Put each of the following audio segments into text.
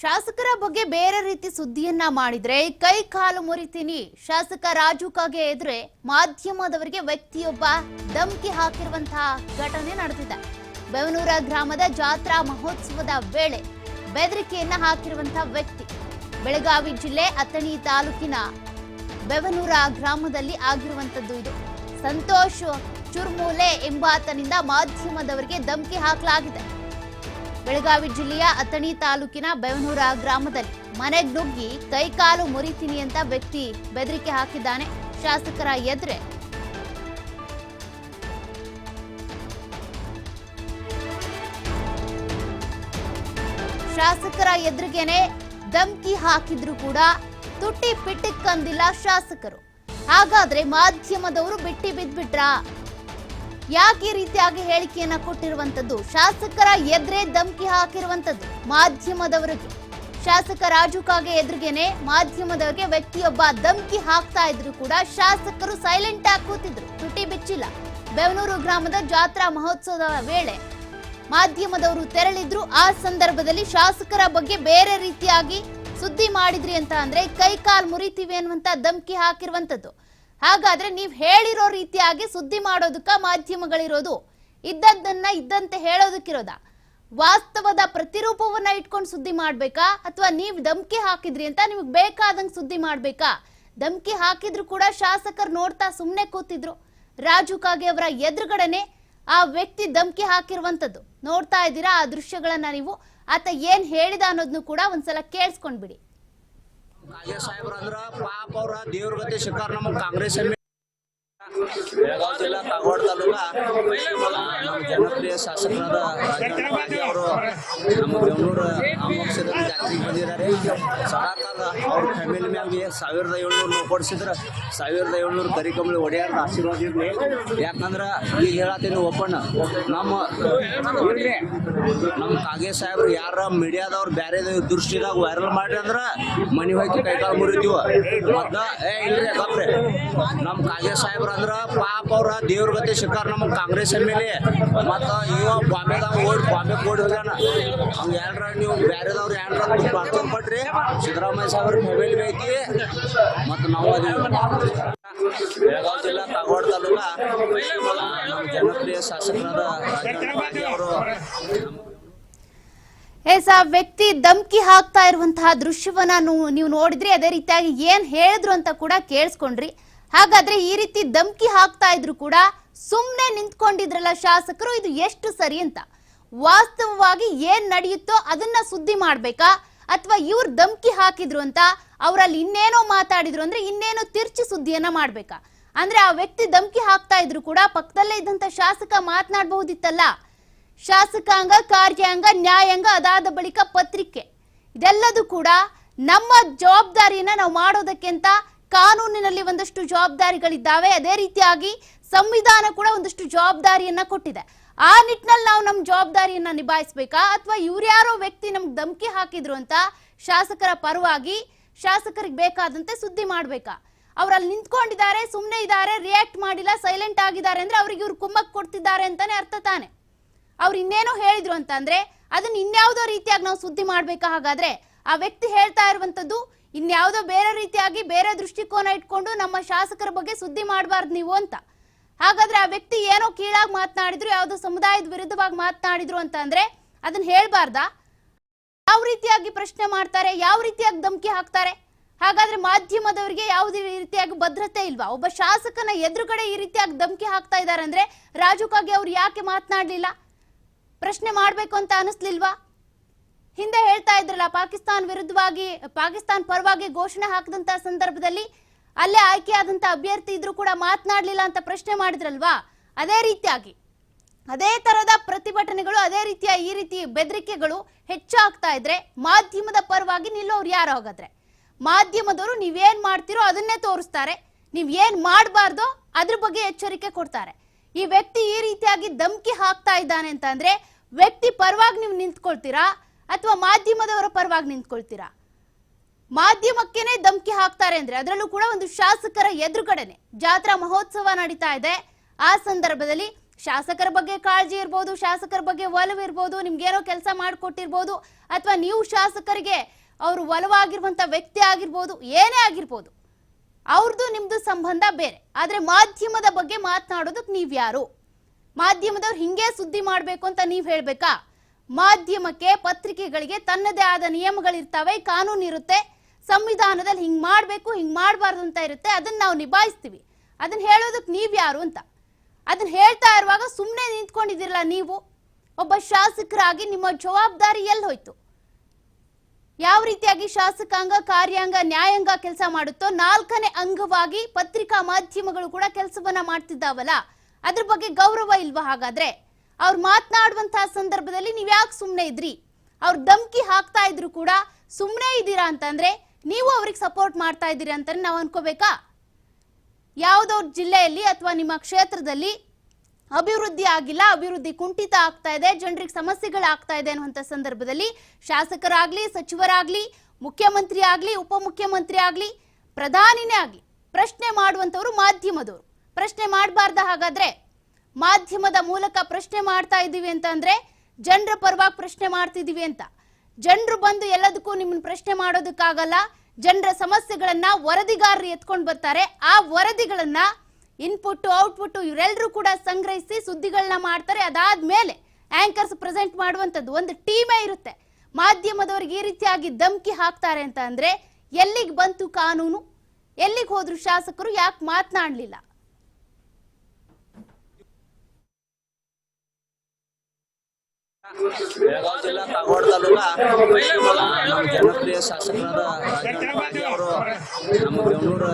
ಶಾಸಕರ ಬಗ್ಗೆ ಬೇರೆ ರೀತಿ ಸುದ್ದಿಯನ್ನ ಮಾಡಿದ್ರೆ ಕೈ ಕಾಲು ಮುರಿತೀನಿ ಶಾಸಕ ರಾಜು ಕಾಗೆ ಎದುರೆ ಮಾಧ್ಯಮದವರಿಗೆ ವ್ಯಕ್ತಿಯೊಬ್ಬ ಧಮಕಿ ಹಾಕಿರುವಂತಹ ಘಟನೆ ನಡೆದಿದೆ. ಬೆವನೂರ ಗ್ರಾಮದ ಜಾತ್ರಾ ಮಹೋತ್ಸವದ ವೇಳೆ ಬೆದರಿಕೆಯನ್ನ ಹಾಕಿರುವಂತಹ ವ್ಯಕ್ತಿ ಬೆಳಗಾವಿ ಜಿಲ್ಲೆ ಅಥಣಿ ತಾಲೂಕಿನ ಬೆವನೂರ ಗ್ರಾಮದಲ್ಲಿ ಆಗಿರುವಂತದ್ದು. ಇದು ಸಂತೋಷ್ ಚುರ್ಮೂಲೆ ಎಂಬಾತನಿಂದ ಮಾಧ್ಯಮದವರಿಗೆ ಧಮಕಿ ಹಾಕಲಾಗಿದೆ. ಬೆಳಗಾವಿ ಜಿಲ್ಲೆಯ ಅಥಣಿ ತಾಲೂಕಿನ ಬೆವನೂರ ಗ್ರಾಮದಲ್ಲಿ ಮನೆಗೆ ನುಗ್ಗಿ ಕೈಕಾಲು ಮುರಿತೀನಿ ಅಂತ ವ್ಯಕ್ತಿ ಬೆದರಿಕೆ ಹಾಕಿದ್ದಾನೆ. ಶಾಸಕರ ಎದುರೆ ಎದುರಿಗೇನೆ ಧಮಕಿ ಹಾಕಿದ್ರು ಕೂಡ ತುಟಿ ಪಿಟ್ಟಿಕ್ಕಂದಿಲ್ಲ ಶಾಸಕರು. ಹಾಗಾದ್ರೆ ಮಾಧ್ಯಮದವರು ಬಿಟ್ಟಿ ಬಿದ್ಬಿಟ್ರಾ? ಯಾಕೆ ಈ ರೀತಿಯಾಗಿ ಹೇಳಿಕೆಯನ್ನ ಕೊಟ್ಟಿರುವಂತದ್ದು? ಶಾಸಕರ ಎದುರೇ ಧಮಕಿ ಹಾಕಿರುವಂತದ್ದು ಮಾಧ್ಯಮದವರಿಗೆ. ಶಾಸಕ ರಾಜು ಕಾಗೆ ಎದುರಿಗೇನೆ ಮಾಧ್ಯಮದವರಿಗೆ ವ್ಯಕ್ತಿಯೊಬ್ಬ ಧಮಕಿ ಹಾಕ್ತಾ ಇದ್ರು ಕೂಡ ಶಾಸಕರು ಸೈಲೆಂಟ್ ಆಗಿ ಕೂತಿದ್ರು, ತುಟಿ ಬಿಚ್ಚಿಲ್ಲ. ಬೆವನೂರು ಗ್ರಾಮದ ಜಾತ್ರಾ ಮಹೋತ್ಸವದ ವೇಳೆ ಮಾಧ್ಯಮದವರು ತೆರಳಿದ್ರು. ಆ ಸಂದರ್ಭದಲ್ಲಿ ಶಾಸಕರ ಬಗ್ಗೆ ಬೇರೆ ರೀತಿಯಾಗಿ ಸುದ್ದಿ ಮಾಡಿದ್ರಿ ಅಂತ ಅಂದ್ರೆ ಕೈ ಕಾಲ್ ಮುರಿತೀವಿ ಅನ್ನುವಂತ ಧಮಕಿ ಹಾಕಿರುವಂತದ್ದು. ಹಾಗಾದ್ರೆ ನೀವು ಹೇಳಿರೋ ರೀತಿಯಾಗಿ ಸುದ್ದಿ ಮಾಡೋದಕ್ಕ ಮಾಧ್ಯಮಗಳಿರೋದು? ಇದ್ದದ್ದನ್ನ ಇದ್ದಂತೆ ಹೇಳೋದಕ್ಕಿರೋದ? ವಾಸ್ತವದ ಪ್ರತಿರೂಪವನ್ನ ಇಟ್ಕೊಂಡು ಸುದ್ದಿ ಮಾಡ್ಬೇಕಾ, ಅಥವಾ ನೀವು ಧಮಕಿ ಹಾಕಿದ್ರಿ ಅಂತ ನಿಮಗೆ ಬೇಕಾದಂಗೆ ಸುದ್ದಿ ಮಾಡ್ಬೇಕಾ? ಧಮಕಿ ಹಾಕಿದ್ರು ಕೂಡ ಶಾಸಕರು ನೋಡ್ತಾ ಸುಮ್ಮನೆ ಕೂತಿದ್ರು. ರಾಜು ಕಾಗೆ ಅವರ ಎದುರುಗಡೆನೆ ಆ ವ್ಯಕ್ತಿ ಧಮಕಿ ಹಾಕಿರುವಂತದ್ದು ನೋಡ್ತಾ ಇದ್ದೀರಾ. ಆ ದೃಶ್ಯಗಳನ್ನ ನೀವು ಆತ ಏನ್ ಹೇಳಿದ ಅನ್ನೋದನ್ನು ಕೂಡ ಒಂದ್ಸಲ ಕೇಳಿಸ್ಕೊಂಡ್ಬಿಡಿ. ಕಾಗೆ ಸಾಹೇಬ್ರ ಅಂದ್ರ ಪಾಪ ಅವ್ರ ದೇವ್ರ ಗತಿ ಶಿಕಾರ ನಮ್ಮ ಕಾಂಗ್ರೆಸ್ ಬೆಳಗಾವಿ ಜಿಲ್ಲಾ ಕಾಗವಾಡ ತಾಲೂಕ ನಮ್ಮ ಜನಪ್ರಿಯ ಶಾಸಕರಾದ ಕಾಗೆ ಅವರು ನಮ್ಮ ಬೆಂಗಳೂರು ಪಕ್ಷದಲ್ಲಿ ಜಾತ್ರೆಗೆ ಬಂದಿದ್ದಾರೆ. ಸದಾಕಾಲ ಅವ್ರ ಫ್ಯಾಮಿಲಿ ಮ್ಯಾಗೆ 1700 ನಾವು ಕೊಡಿಸಿದ್ರೆ 1700 ಕರಿಕಂಬಳಿ ಒಡೆಯಾರ್ದ ಆಶೀರ್ವಾದ ಇರಲಿ. ಯಾಕಂದ್ರೆ ಈಗ ಹೇಳತ್ತೀನಿ ಓಪನ್, ನಮ್ಮ ಕಾಗೆ ಸಾಹೇಬ್ರು ಯಾರ ಮೀಡಿಯಾದವ್ರು ಬೇರೆ ದೃಷ್ಟಿದಾಗ ವೈರಲ್ ಮಾಡಿ ಅಂದ್ರೆ ಮನೆ ಹೋಗಿ ಕೈಕಾಲು ಮುರಿತೀವ. ಮತ್ತ ಇಲ್ರಿ ಗಪ್ರೆ, ನಮ್ಮ ಕಾಗೆ ಸಾಹೇಬ್ರ ಅಂದ್ರ ಪಾಪ ಅವ್ರ ದೇವ್ರ ಗತಿ ಶಿಕಾರ ನಮ್ಮ ಕಾಂಗ್ರೆಸ್ ಎಮ್ಮೆಲೆ. ಮತ್ತ ಇವ ಬಾಂಬೆದಾಗ ಬಾಂಬೆ ಓಡಿ ಹೋಗ್ಯಾನ. ಅವ್ನು ಏನ್ರ ನೀವು ಬೇರೆದವ್ರು ಏನ್ರ ಪ್ರಾರ್ಥನೆ ಪಟ್ರಿ ಸಿದ್ದರಾಮಯ್ಯ ಸಾಹೇಬ್ರ ಫ್ಯಾಮಿಲಿ ಐತಿ. ಮತ್ತು ನಾವು ಬೆಳಗಾವಿ ಜಿಲ್ಲಾ ಕಾಗವಾಡ ತಾಲೂಕ ನಮ್ಮ ಜನಪ್ರಿಯ ಶಾಸಕರಾದ ಕಾಗೆ ಅವರು ವ್ಯಕ್ತಿ ಧಮಕಿ ಹಾಕ್ತಾ ಇರುವಂತಹ ದೃಶ್ಯವನ್ನ ನೀವು ನೋಡಿದ್ರಿ. ಅದೇ ರೀತಿಯಾಗಿ ಏನ್ ಹೇಳಿದ್ರು ಅಂತ ಕೂಡ ಕೇಳಿಸ್ಕೊಂಡ್ರಿ. ಹಾಗಾದ್ರೆ ಈ ರೀತಿ ಧಮಕಿ ಹಾಕ್ತಾ ಇದ್ರು ಕೂಡ ಸುಮ್ನೆ ನಿಂತ್ಕೊಂಡಿದ್ರಲ್ಲ ಶಾಸಕರು, ಇದು ಎಷ್ಟು ಸರಿ ಅಂತ? ವಾಸ್ತವವಾಗಿ ಏನ್ ನಡೆಯುತ್ತೋ ಅದನ್ನ ಸುದ್ದಿ ಮಾಡ್ಬೇಕಾ, ಅಥವಾ ಇವ್ರು ಧಮಕಿ ಹಾಕಿದ್ರು ಅಂತ ಅವರಲ್ಲಿ ಇನ್ನೇನೋ ಮಾತಾಡಿದ್ರು ಅಂದ್ರೆ ಇನ್ನೇನೋ ತಿರ್ಚಿ ಸುದ್ದಿಯನ್ನ ಮಾಡ್ಬೇಕಾ? ಅಂದ್ರೆ ಆ ವ್ಯಕ್ತಿ ಧಮಕಿ ಹಾಕ್ತಾ ಇದ್ರು ಕೂಡ ಪಕ್ಕದಲ್ಲೇ ಇದ್ದಂತ ಶಾಸಕ ಮಾತನಾಡಬಹುದಿತ್ತಲ್ಲ. ಶಾಸಕಾಂಗ, ಕಾರ್ಯಾಂಗ, ನ್ಯಾಯಾಂಗ, ಅದಾದ ಬಳಿಕ ಪತ್ರಿಕೆ, ಇದೆಲ್ಲದೂ ಕೂಡ ನಮ್ಮ ಜವಾಬ್ದಾರಿಯನ್ನ ನಾವು ಮಾಡೋದಕ್ಕೆ ಅಂತ ಕಾನೂನಿನಲ್ಲಿ ಒಂದಷ್ಟು ಜವಾಬ್ದಾರಿಗಳಿದ್ದಾವೆ. ಅದೇ ರೀತಿಯಾಗಿ ಸಂವಿಧಾನ ಕೂಡ ಒಂದಷ್ಟು ಜವಾಬ್ದಾರಿಯನ್ನ ಕೊಟ್ಟಿದೆ. ಆ ನಿಟ್ಟಿನಲ್ಲಿ ನಾವು ನಮ್ಮ ಜವಾಬ್ದಾರಿಯನ್ನ ನಿಭಾಯಿಸಬೇಕಾ, ಅಥವಾ ಇವ್ರ್ಯಾರೋ ವ್ಯಕ್ತಿ ನಮ್ಗೆ ಧಮಕಿ ಹಾಕಿದ್ರು ಅಂತ ಶಾಸಕರ ಪರವಾಗಿ ಶಾಸಕರಿಗೆ ಬೇಕಾದಂತೆ ಸುದ್ದಿ ಮಾಡ್ಬೇಕಾ? ಅವ್ರಲ್ಲಿ ನಿಂತ್ಕೊಂಡಿದ್ದಾರೆ, ಸುಮ್ಮನೆ ಇದ್ದಾರೆ, ರಿಯಾಕ್ಟ್ ಮಾಡಿಲ್ಲ, ಸೈಲೆಂಟ್ ಆಗಿದ್ದಾರೆ ಅಂದ್ರೆ ಅವ್ರಿಗೆ ಇವ್ರು ಕುಮ್ಮಕ್ ಕೊಡ್ತಿದ್ದಾರೆ ಅಂತಾನೆ ಅರ್ಥ ತಾನೆ. ಅವ್ರು ಇನ್ನೇನೋ ಹೇಳಿದ್ರು ಅಂತ ಅಂದ್ರೆ ಅದನ್ನ ಇನ್ಯಾವುದೋ ರೀತಿಯಾಗಿ ನಾವು ಸುದ್ದಿ ಮಾಡ್ಬೇಕಾ? ಹಾಗಾದ್ರೆ ಆ ವ್ಯಕ್ತಿ ಹೇಳ್ತಾ ಇರುವಂತದ್ದು ಇನ್ಯಾವುದೋ ಬೇರೆ ರೀತಿಯಾಗಿ ಬೇರೆ ದೃಷ್ಟಿಕೋನ ಇಟ್ಕೊಂಡು ನಮ್ಮ ಶಾಸಕರ ಬಗ್ಗೆ ಸುದ್ದಿ ಮಾಡಬಾರ್ದು ನೀವು ಅಂತ. ಹಾಗಾದ್ರೆ ಆ ವ್ಯಕ್ತಿ ಏನೋ ಕೀಳಾಗಿ ಮಾತನಾಡಿದ್ರು, ಯಾವುದೋ ಸಮುದಾಯದ ವಿರುದ್ಧವಾಗಿ ಮಾತನಾಡಿದ್ರು ಅಂತ ಅಂದ್ರೆ ಅದನ್ನ ಹೇಳ್ಬಾರ್ದಾ? ಯಾವ ರೀತಿಯಾಗಿ ಪ್ರಶ್ನೆ ಮಾಡ್ತಾರೆ, ಯಾವ ರೀತಿಯಾಗಿ ಧಮಕಿ ಹಾಕ್ತಾರೆ? ಹಾಗಾದ್ರೆ ಮಾಧ್ಯಮದವರಿಗೆ ಯಾವುದೇ ರೀತಿಯಾಗಿ ಭದ್ರತೆ ಇಲ್ವಾ? ಒಬ್ಬ ಶಾಸಕನ ಎದುರುಗಡೆ ಈ ರೀತಿಯಾಗಿ ಧಮಕಿ ಹಾಕ್ತಾ ಇದ್ದಾರೆ ಅಂದ್ರೆ ರಾಜು ಕಾಗೆ ಅವ್ರು ಯಾಕೆ ಮಾತನಾಡ್ಲಿಲ್ಲ? ಪ್ರಶ್ನೆ ಮಾಡ್ಬೇಕು ಅಂತ ಅನಿಸ್ಲಿಲ್ವಾ? ಹಿಂದೆ ಹೇಳ್ತಾ ಇದ್ರಲ್ಲ, ಪಾಕಿಸ್ತಾನ್ ಪರವಾಗಿ ಘೋಷಣೆ ಹಾಕಿದಂತ ಸಂದರ್ಭದಲ್ಲಿ ಅಲ್ಲೇ ಆಯ್ಕೆಯಾದಂತ ಅಭ್ಯರ್ಥಿ ಇದ್ರು ಕೂಡ ಮಾತನಾಡ್ಲಿಲ್ಲ ಅಂತ ಪ್ರಶ್ನೆ ಮಾಡಿದ್ರಲ್ವಾ? ಅದೇ ರೀತಿಯಾಗಿ ಅದೇ ತರದ ಪ್ರತಿಭಟನೆಗಳು, ಅದೇ ರೀತಿಯ ಈ ರೀತಿ ಬೆದರಿಕೆಗಳು ಹೆಚ್ಚಾಗ್ತಾ ಇದ್ರೆ ಮಾಧ್ಯಮದ ಪರವಾಗಿ ನಿಲ್ಲೋರು ಯಾರು? ಹಾಗಾದ್ರೆ ಮಾಧ್ಯಮದವರು ನೀವೇನ್ ಮಾಡ್ತಿರೋ ಅದನ್ನೇ ತೋರಿಸ್ತಾರೆ, ನೀವ್ ಏನ್ ಮಾಡಬಾರ್ದೋ ಅದ್ರ ಬಗ್ಗೆ ಎಚ್ಚರಿಕೆ ಕೊಡ್ತಾರೆ. ಈ ವ್ಯಕ್ತಿ ಈ ರೀತಿಯಾಗಿ ಧಮಕಿ ಹಾಕ್ತಾ ಇದ್ದಾನೆ ಅಂತ ಅಂದ್ರೆ ವ್ಯಕ್ತಿ ಪರವಾಗಿ ನೀವು ನಿಂತ್ಕೊಳ್ತೀರಾ, ಅಥವಾ ಮಾಧ್ಯಮದವರ ಪರವಾಗಿ ನಿಂತ್ಕೊಳ್ತೀರಾ? ಮಾಧ್ಯಮಕ್ಕೇನೆ ಧಮಕಿ ಹಾಕ್ತಾರೆ ಅಂದ್ರೆ ಅದರಲ್ಲೂ ಕೂಡ ಒಂದು ಶಾಸಕರ ಎದುರುಗಡೆನೆ ಜಾತ್ರಾ ಮಹೋತ್ಸವ ನಡೀತಾ ಇದೆ. ಆ ಸಂದರ್ಭದಲ್ಲಿ ಶಾಸಕರ ಬಗ್ಗೆ ಕಾಳಜಿ ಇರ್ಬೋದು, ಶಾಸಕರ ಬಗ್ಗೆ ಒಲವು ಇರ್ಬೋದು, ನಿಮ್ಗೇನೋ ಕೆಲಸ ಮಾಡಿಕೊಟ್ಟಿರ್ಬೋದು, ಅಥವಾ ನೀವು ಶಾಸಕರಿಗೆ ಅವರು ಒಲವಾಗಿರುವಂತ ವ್ಯಕ್ತಿ ಆಗಿರ್ಬೋದು, ಏನೇ ಆಗಿರ್ಬೋದು, ಅವ್ರದ್ದು ನಿಮ್ದು ಸಂಬಂಧ ಬೇರೆ. ಆದ್ರೆ ಮಾಧ್ಯಮದ ಬಗ್ಗೆ ಮಾತನಾಡೋದಕ್ಕೆ ನೀವ್ಯಾರು? ಮಾಧ್ಯಮದವ್ರು ಹಿಂಗೆ ಸುದ್ದಿ ಮಾಡ್ಬೇಕು ಅಂತ ನೀವ್ ಹೇಳ್ಬೇಕಾ? ಮಾಧ್ಯಮಕ್ಕೆ, ಪತ್ರಿಕೆಗಳಿಗೆ ತನ್ನದೇ ಆದ ನಿಯಮಗಳಿರ್ತಾವೆ, ಕಾನೂನು ಇರುತ್ತೆ, ಸಂವಿಧಾನದಲ್ಲಿ ಹಿಂಗ್ ಮಾಡ್ಬೇಕು, ಹಿಂಗ್ ಮಾಡಬಾರ್ದು ಅಂತ ಇರುತ್ತೆ. ಅದನ್ನ ನಾವು ನಿಭಾಯಿಸ್ತೀವಿ. ಅದನ್ನ ಹೇಳೋದಕ್ಕೆ ನೀವ್ಯಾರು ಅಂತ. ಅದನ್ನ ಹೇಳ್ತಾ ಇರುವಾಗ ಸುಮ್ಮನೆ ನಿಂತ್ಕೊಂಡಿದ್ದೀರಲ್ಲ ನೀವು. ಒಬ್ಬ ಶಾಸಕರಾಗಿ ನಿಮ್ಮ ಜವಾಬ್ದಾರಿ ಎಲ್ಲಿ ಹೋಯ್ತು? ಯಾವ ರೀತಿಯಾಗಿ ಶಾಸಕಾಂಗ, ಕಾರ್ಯಾಂಗ, ನ್ಯಾಯಾಂಗ ಕೆಲಸ ಮಾಡುತ್ತೋ, 4ನೇ ಅಂಗವಾಗಿ ಪತ್ರಿಕಾ ಮಾಧ್ಯಮಗಳು ಕೂಡ ಕೆಲಸವನ್ನ ಮಾಡ್ತಿದ್ದಾವಲ್ಲ, ಅದ್ರ ಬಗ್ಗೆ ಗೌರವ ಇಲ್ವಾ? ಹಾಗಾದ್ರೆ ಅವ್ರು ಮಾತನಾಡುವಂತಹ ಸಂದರ್ಭದಲ್ಲಿ ನೀವ್ ಯಾಕೆ ಸುಮ್ಮನೆ ಇದ್ರಿ? ಅವ್ರು ಧಮ್ಕಿ ಹಾಕ್ತಾ ಇದ್ರು ಕೂಡ ಸುಮ್ಮನೆ ಇದ್ದೀರಾ ಅಂತಂದ್ರೆ ನೀವು ಅವ್ರಿಗೆ ಸಪೋರ್ಟ್ ಮಾಡ್ತಾ ಇದ್ದೀರಾ ಅಂತ ನಾವು ಅನ್ಕೋಬೇಕಾ? ಯಾವುದೋ ಜಿಲ್ಲೆಯಲ್ಲಿ ಅಥವಾ ನಿಮ್ಮ ಕ್ಷೇತ್ರದಲ್ಲಿ ಅಭಿವೃದ್ಧಿ ಆಗಿಲ್ಲ, ಅಭಿವೃದ್ಧಿ ಕುಂಠಿತ ಆಗ್ತಾ ಇದೆ, ಜನರಿಗೆ ಸಮಸ್ಯೆಗಳಾಗ್ತಾ ಇದೆ ಅನ್ನುವಂಥ ಸಂದರ್ಭದಲ್ಲಿ ಶಾಸಕರಾಗ್ಲಿ, ಸಚಿವರಾಗ್ಲಿ, ಮುಖ್ಯಮಂತ್ರಿ ಆಗ್ಲಿ, ಉಪಮುಖ್ಯಮಂತ್ರಿ ಆಗ್ಲಿ, ಪ್ರಧಾನಿನೇ ಆಗ್ಲಿ ಪ್ರಶ್ನೆ ಮಾಡುವಂತವರು ಮಾಧ್ಯಮದವರು. ಪ್ರಶ್ನೆ ಮಾಡಬಾರ್ದ? ಹಾಗಾದ್ರೆ ಮಾಧ್ಯಮದ ಮೂಲಕ ಪ್ರಶ್ನೆ ಮಾಡ್ತಾ ಇದ್ದೀವಿ ಅಂತ ಅಂದ್ರೆ ಜನರ ಪರವಾಗಿ ಪ್ರಶ್ನೆ ಮಾಡ್ತಿದೀವಿ ಅಂತ. ಜನರು ಬಂದು ಎಲ್ಲದಕ್ಕೂ ನಿಮ್ಮನ್ನ ಪ್ರಶ್ನೆ ಮಾಡೋದಕ್ಕಾಗಲ್ಲ. ಜನರ ಸಮಸ್ಯೆಗಳನ್ನ ವರದಿಗಾರರು ಎತ್ಕೊಂಡು ಬರ್ತಾರೆ. ಆ ವರದಿಗಳನ್ನ ಇನ್ಪುಟ್, ಔಟ್ಪುಟ್ ಇವರೆಲ್ಲರೂ ಕೂಡ ಸಂಗ್ರಹಿಸಿ ಸುದ್ದಿಗಳನ್ನ ಮಾಡ್ತಾರೆ. ಅದಾದ್ಮೇಲೆ ಆಂಕರ್ಸ್ ಪ್ರೆಸೆಂಟ್ ಮಾಡುವಂಥದ್ದು ಒಂದು ಟೀಮೇ ಇರುತ್ತೆ. ಮಾಧ್ಯಮದವರಿಗೆ ಈ ರೀತಿಯಾಗಿ ಧಮ್ಕಿ ಹಾಕ್ತಾರೆ ಅಂತ ಅಂದ್ರೆ ಎಲ್ಲಿಗೆ ಬಂತು ಕಾನೂನು? ಎಲ್ಲಿಗೆ ಹೋದ್ರು ಶಾಸಕರು? ಯಾಕೆ ಮಾತನಾಡಲಿಲ್ಲ? ಬೆಳಗಾವಿ ಜಿಲ್ಲಾ ಕಾಗವಾಡ ತಾಲೂಕಾ ನಮ್ಮ ಜನಪ್ರಿಯ ಶಾಸಕರಾದ ರಾಜೇಂದ್ರ ಪಾಟೀಲ್ ಅವರು ನಮ್ಮ ಬೆಂಗಳೂರು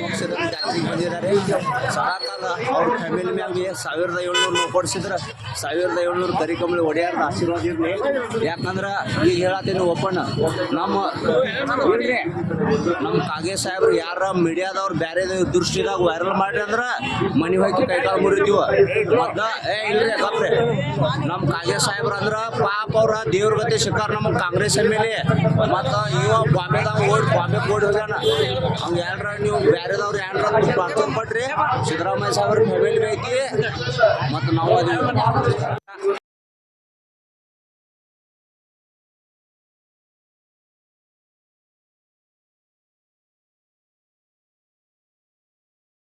ಪಕ್ಷದಲ್ಲಿ ಜಾತ್ರೆಗೆ ಬಂದಿದ್ದಾರೆ. ಸದಾಕಾಲ ಅವ್ರ ಫ್ಯಾಮಿಲಿ ಮ್ಯಾಗೆ 1700 ಕೊಡಿಸಿದ್ರೆ 1700 ಕರಿಕಂಬಳಿ ಒಡೆಯಾರ್ದ ಆಶೀರ್ವಾದ ಇರಲಿ. ಯಾಕಂದ್ರೆ ಈಗ ಹೇಳತ್ತೀನಿ ಓಪನ್, ನಮ್ಮ ಕಾಗೆ ಸಾಹೇಬ್ರು ಯಾರ ಮೀಡಿಯಾದವ್ರು ಬೇರೆ ದೃಷ್ಟಿದಾಗ ವೈರಲ್ ಮಾಡ್ರಿ ಅಂದ್ರೆ ಮನೆ ಹೋಗಿ ಕೈಕಾಲು ಮುರಿತೀವ. ಮೊದ್ಲ ಇಲ್ರಿ ಗಪ್ರೆ, ನಮ್ಮ ಕಾಗೆ ಸಾಹೇಬ್ರು ಅಂದ್ರ ಪಾಪ ಅವ್ರ ದೇವ್ರ ಗತಿ ಶಿಕಾರ ನಮ್ಮ ಕಾಂಗ್ರೆಸ್ ಎಮ್ಮೆಲೆ. ಮತ್ತ ಇವ ಬಾಂಬೆದಾಗ ಬಾಂಬೆ ಓಡಿ ಹೋಗ್ಯಾನ. ಅವ್ನು ಏನ್ರ ನೀವು ಬೇರೆದವ್ರು ಏನ್ರ ಪಾರ್ಸಲ್ ಕೊಟ್ರಿ, ಸಿದ್ದರಾಮಯ್ಯ ಸಾಹೇಬ್ರ ಫ್ಯಾಮಿಲಿ ಐತಿ, ಮತ್ತು ನಾವು